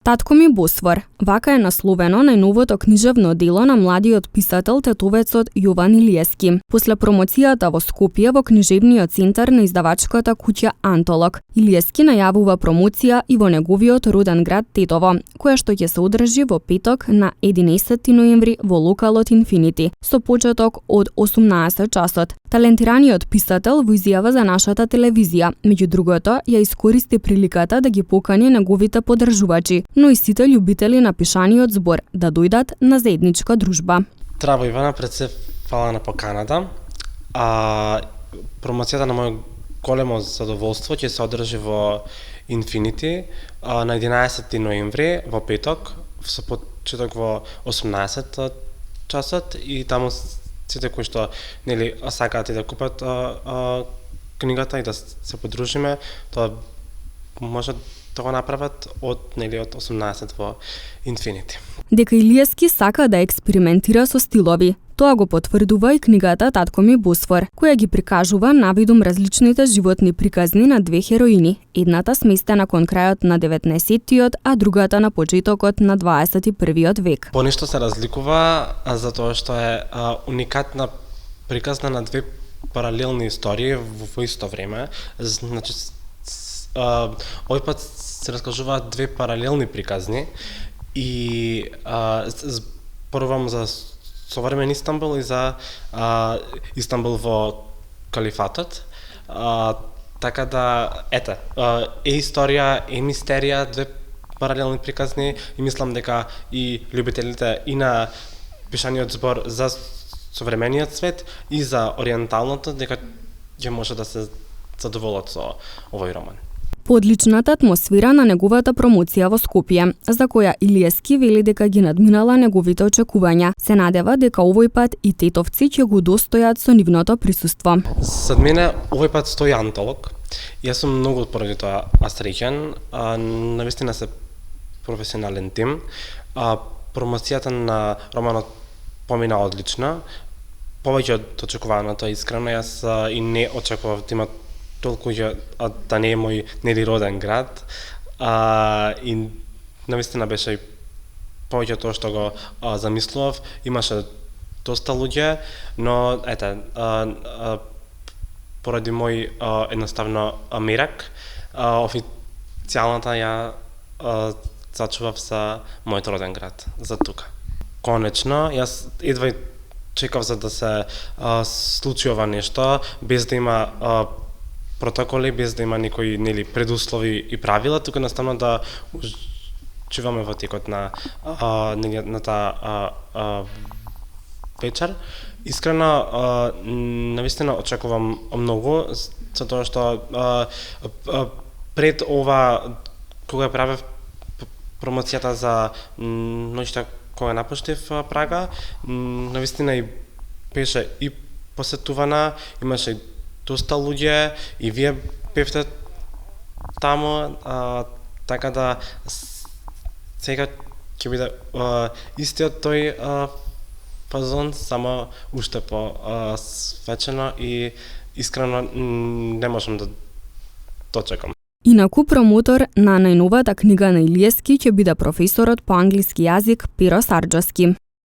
Татко ми Босфор. Вака е насловено најновото книжевно дело на младиот писател тетовецот Јован Илиевски. После промоцијата во Скопје во книжевниот центар на издавачката куќа Антолог, Илиевски најавува промоција и во неговиот роден град Тетово, која што ќе се одржи во петок на 11 ноември во локалот Инфинити, со почеток од 18 часот. Талентираниот писател во изјава за нашата телевизија, меѓу другото, ја искористи приликата да ги покани неговите поддржувачи, но и сите љубители на пишаниот збор да дојдат на заедничка дружба. Здраво, Ивана, пред се фала на поканата. Промоцијата на моје големо задоволство ќе се одржи во Инфинити на 11 ноември во петок, со почеток во 18 часот и таму сите кои што сакаат и да купат книгата и да се подружиме, тоа може да го направат од 18 во Инфинити. Дека Илиевски сака да експериментира со стилови. Тоа го потврдува и книгата Татко ми Босфор, која ги прикажува навидум различните животни приказни на две хероини, едната сместена кон крајот на 19-тиот, а другата на почетокот на 21-виот век. Понешто се разликува затоа што е уникатна приказна на две паралелни истории во исто време. Значи, овој пат се раскажуваат две паралелни приказни и зборувам за современ Истанбул и за Истанбул во калифатот. Така да, историја, мистерија, две паралелни приказни и мислам дека и љубителите и на пишаниот збор за современиот свет и за ориенталното, дека ќе може да се задоволат со овој роман. По одличната атмосфера на неговата промоција во Скопје, за која Илиевски вели дека ги надминала неговите очекувања, се надева дека овој пат и тетовци ќе го достојат со нивното присуство. Зад мене овој пат стои Антолог. Јас сум многу поради тоа среќен, навистина се професионален тим. Промоцијата на романот помина одлично, повеќе од очекуваното, искрено. Јас и не очекував да има толку да не е мој роден град, и навистина беше и повеќе тоа што го замислував. Имаше доста луѓе, но поради мој едноставно мерак, официјалната ја зачував за мојот роден град, за тука. Конечно, јас едва чекав за да се случи ова нешто, без да има протоколи, без да има никои предуслови и правила, тука наставно да уживаме во текот на таа вечер. Искрено, навистина очекувам многу, затоа што пред ова, кога правев промоцијата за ноќта кога напуштив Прага, навистина и беше и посетувана, имаше доста луѓе и вие бевте таму, така да сега ќе биде истиот тој фазон, само уште по свечено и искрено не можам да дочекам. Инаку промотор на најновата книга на Илиевски ќе биде професорот по англиски јазик Перо Сарџовски.